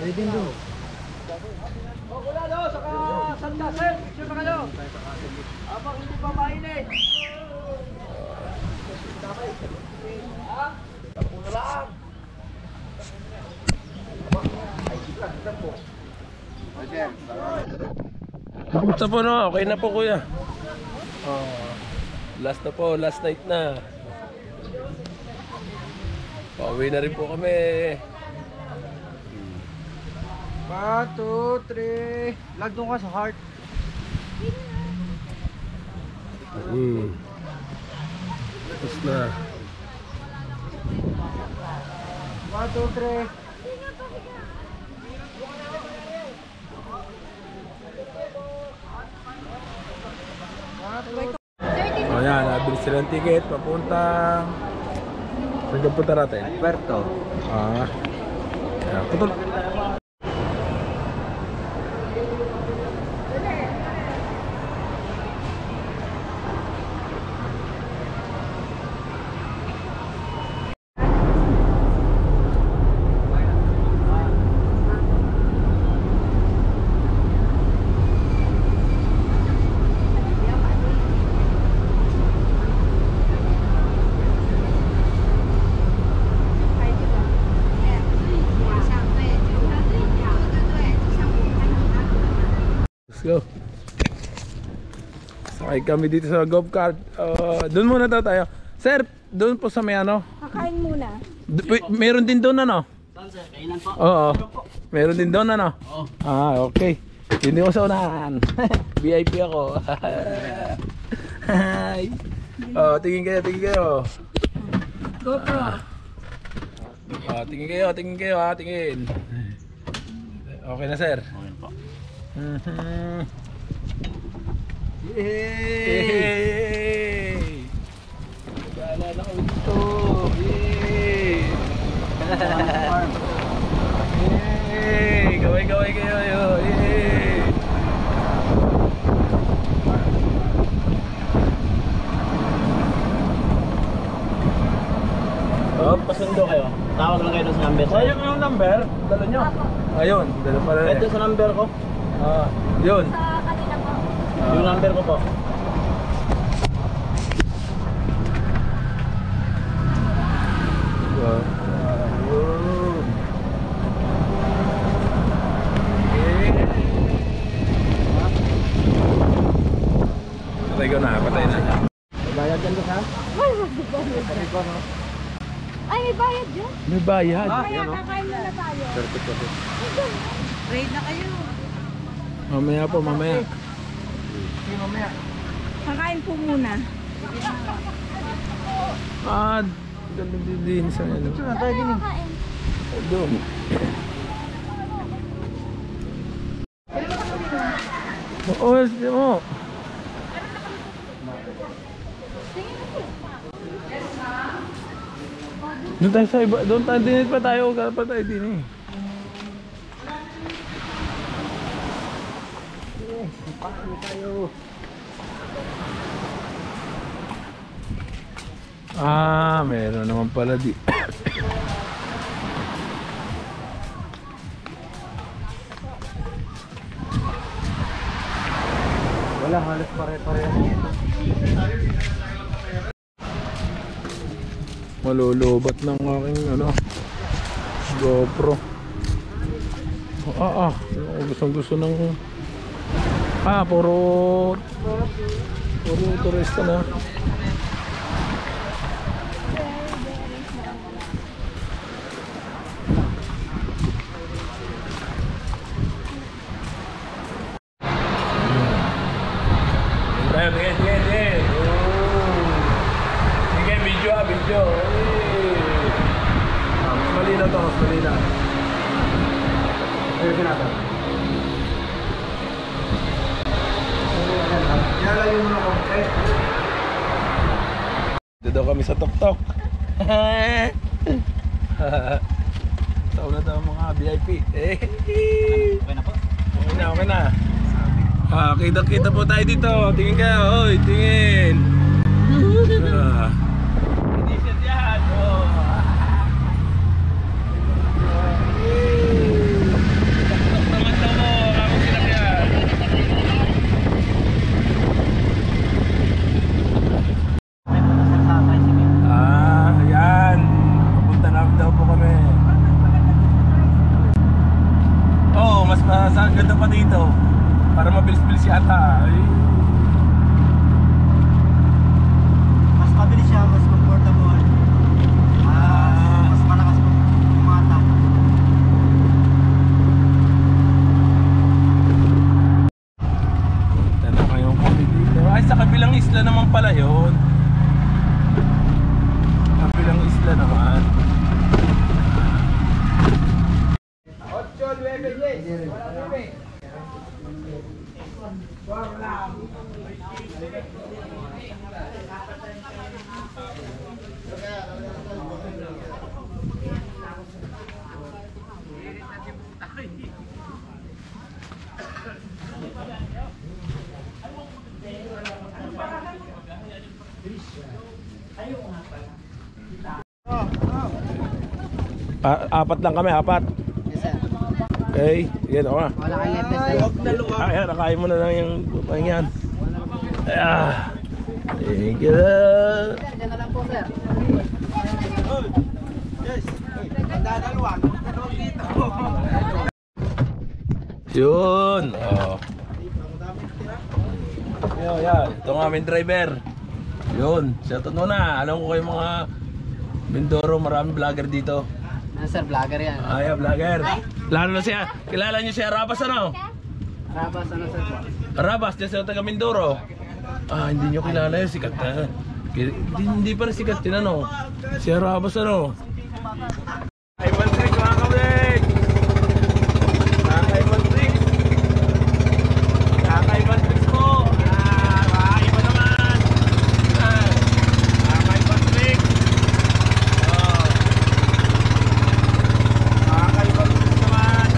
Ay din doon. O wala no, saka Santa Sir, picture na kayo. Abang hindi pa mainit. Ha? Tapo na lang. Kamusta po no? Okay na po kuya. Last na po, last night na. Pauwi na rin po kami. 1, 2, 3. Lag doon ka sa heart. Tapos na. 1, 2, 3. O yan, nabili silang ticket. Papuntang... Saan ka punta natin? Puerto. Yan, putol. Go. Sakay kami dito sa golf cart. Doon muna tayo. Sir, doon po sa may ano? Kakain muna. Meron din doon ano? Saan sir? Kainan po? Oo. Meron din doon ano? Oo. Okay. Hindi ko sa unahan. VIP ako. Hi. Tingin kayo. GoPro. Tingin kayo ha, tingin. Okay na sir. Okay po. Yay! Gala na kami dito. Yay! Yay! Gaway kayo. Yay! Pasundo kayo. Tawag lang kayo doon sa number. Sayang yung number. Dala nyo. Ayun, dala pala rin. Ito sa number ko. Yun. Sa kanila po. Yung number ko po. Patay na. Bayad yan doon ha? Ay, may bayad dyan. May bayad. Kaya kakain muna tayo. Raid na kayo. Mamaya po, mamaya. Kakain po muna. Ganda din sa ano. Ito na tayo din eh. Doon. Oo, sige mo. Doon tayo sa iba, doon tayo din pa tayo, pa tayo din eh. Meron naman pala di. Wala, halos pare-pareho. Malulubat ng aking ano, GoPro. Gusto ng puro turista na. Sige, video. Mas malinaw to, mas malinaw. Ayun natin. Yalayo mo na ako. Dito daw kami sa Tok-Tok. Tao na daw mga VIP. Okay na po? Okay na. Kita po tayo dito. Tingin kayo. Oy, tingin. Hindi siya diyan. pa dito. Para mabilis-bilis yata. Ay. Mas mabilis siya, mas comfortable. Mas malakas pumatak. Punta na kayong kami dito. Ay, sa kabilang isla naman pala yun. Kabilang isla naman. 8, 9, 10. Wala 9. Apat lang kami, apat. Yes, sir. Okay, yan ako na. Wala kang lepes. Ayan, nakain mo na lang yung pang yan. Thank you. Diyan na lang po, sir. Yun. Oh. Yan. Ito ang aming driver. Yun. Shoutout muna. Alam ko kayo mga Mindoro, maraming vlogger dito. Ano, sir, vlogger yan. Ay, vlogger. Lalo na siya. Kilala niyo siya Rabas, ano? Rabas, ano, sir po? Rabas, dyan sa taga Mindoro. Hindi niyo kilala yun. Sikat na. Hindi pa rin sikat yun, ano? Siya Rabas, ano? Ay, Mantrix, mga kablik! Kakay Mantrix! Kakay Mantrix po! Iba naman! Kakay Mantrix! Kakay Mantrix naman!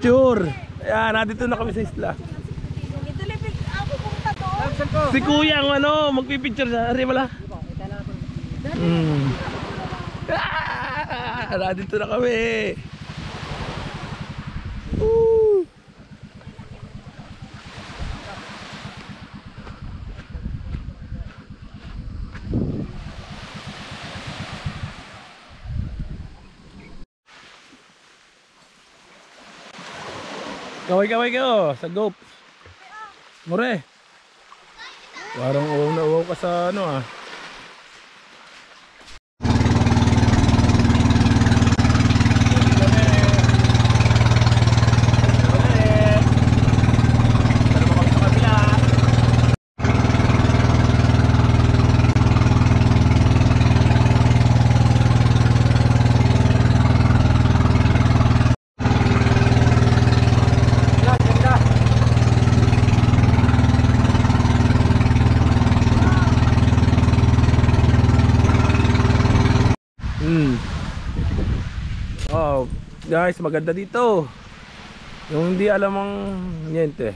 Sure. Ayan, nandito na kami sa isla. Ito libig ako pumunta doon. Si Kuya ang ano, magpipicture sa ari wala. Nandito na kami. Woo! Kaway-kaway kayo sa GoP. More. Parang uwaw na uwaw ka sa ano ah. Oh, guys, maganda dito. Yung hindi alam ang niente.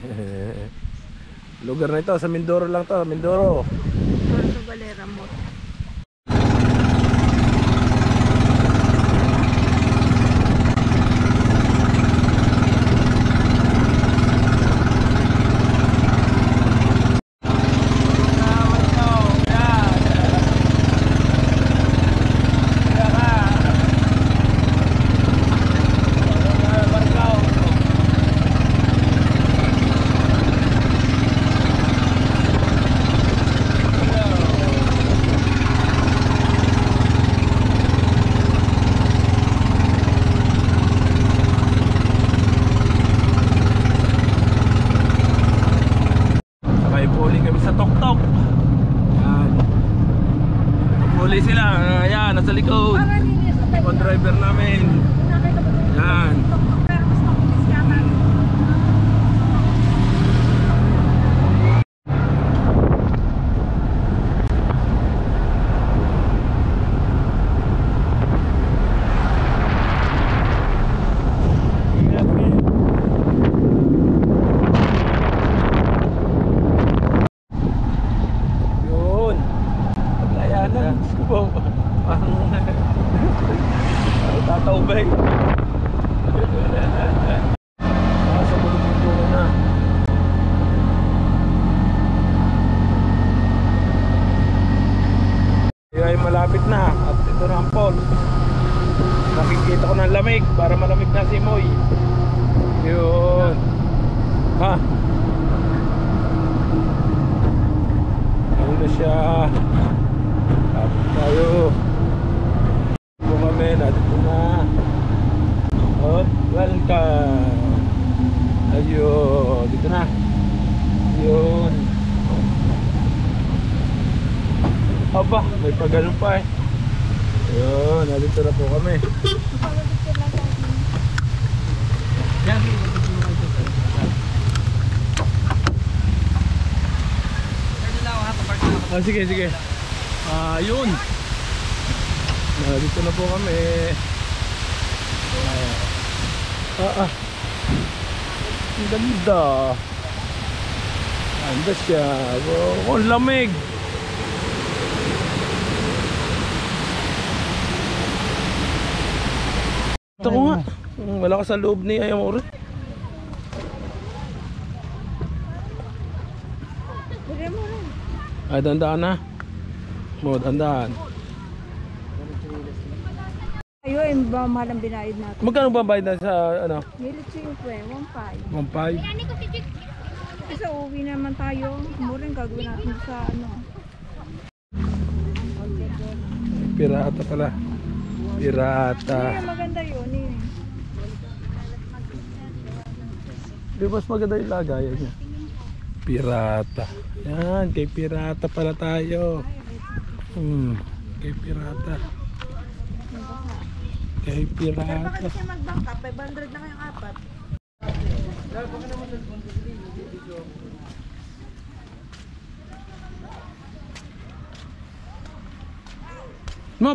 Lugar na ito, sa Mindoro lang to, Mindoro. Puerto Galera mo. sa likod. Para linis sa tayo. Ang driver namin. Nakita ko dito. Yan. Pero mas makinis yata. Yun. Paglayanan. Parang tataubay. Sa mundo na. Ay malapit na at ito na ang pole. Nakikita ko ng lamig para malamig na si Moy. Yun. Ha? Ayun na siya. Tapos tayo. Ito kami, dito na. At welcome. Ayun, dito na. Yun. Aba, may pagano pa eh. Yun, nandito na po kami. Pagpapicture lang tayo. Yan. Ah, sige, sige. Yun. Nandito na po kami. Ang ganda. Ganda siya. Wow, ang lamig. Ito ko nga. Wala ka sa loob ni Ayamore. Bigyan mo rin. Ay, dandaan na. Mo, dandaan. Ayun, ba mahal ang binayad natin? Magkano ba bayad na sa ano? Nilit siya yung 1.5. 1.5. Kasi uwi naman tayo. Muring gagawin natin sa ano. Pirata pala. Pirata. Hindi, maganda yun eh. Di mas maganda yung lagayan niya. Pirata. Yan, kay Pirata pala tayo. Kay Pirata. Kay Pirata. Kasi magbangka, 500 na kayong apat.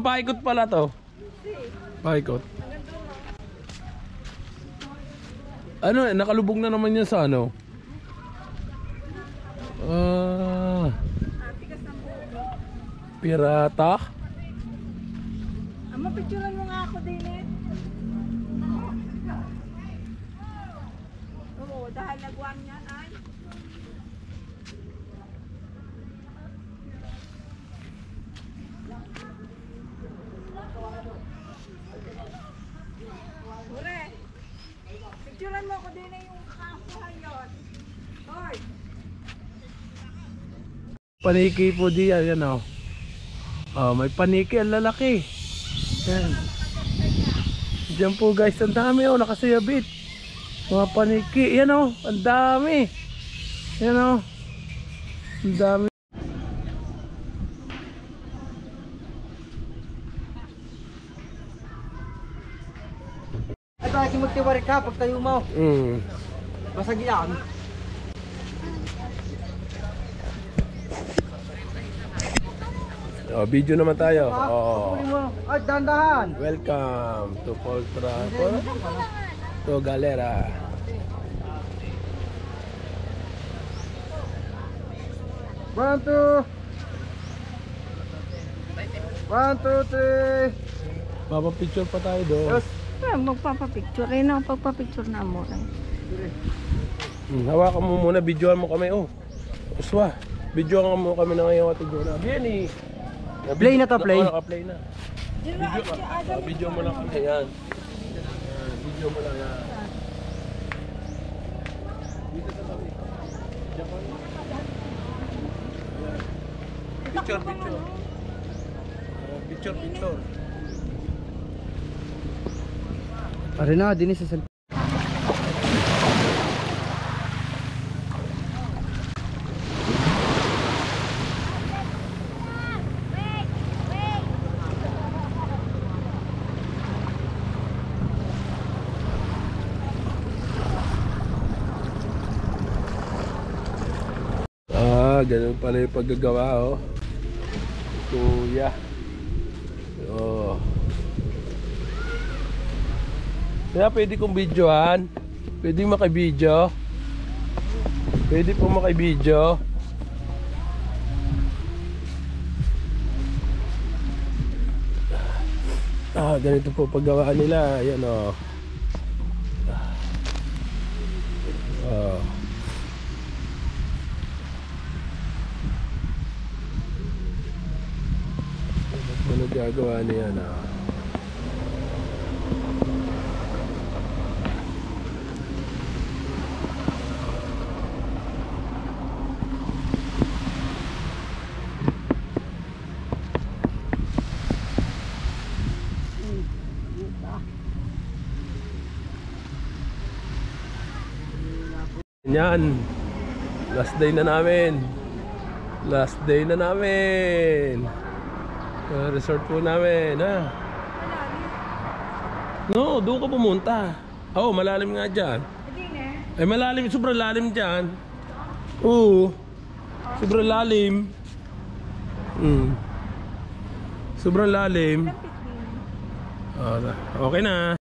Paikot pala to. Paikot. Ano, nakalubog na naman yan sa ano? Pirata? Mapicturean mo nga ako din eh. Oo, dahil nagwang yan ay. Ure, picturean mo ako din eh yung kakuhan yun. Hoy! Paniki po diyan, yan o. Oh, may paniki ang lalaki. Yan. Diyan po guys, ang dami oh, nakasayabit. Mga paniki, yan oh, ang dami. Yan oh. Ang dami. Ay, bakit magtiwari ka pag tayo mo? Basag yan. Oh, video naman tayo. Oh. Puli mo. Ay, dandahan. Welcome to Poltra. To Galera. One, two. 1, 2, 3. Papapicture pa tayo doon. Yes. Magpapapicture. Ayun ang pagpapicture na mo. Hawakan mo muna, videoan mo kami. Oh, uswa. Videoan mo kami na ngayon ating Jonah. Benny. Play na to, play. Naka-play na. Video mo lang kami. Yan. Video mo lang yan. Dito sa tabi. Picture, picture. Picture. Pare na, dinis sa Ganun pala yung paggagawa, oh. Kuya. Oh. Kaya pwede kong videohan. Pwede makibidyo. Pwede po makibidyo. Ganito po paggawa nila. Ayan, oh. Ano gagawa niya na? Yan. Last day na namin. Last day na namin. Resort po namin, ha? No, doon ka pumunta. Oo, malalim nga dyan. Eh, malalim, sobrang lalim dyan. Oo. Sobrang lalim. Sobrang lalim. Okay na.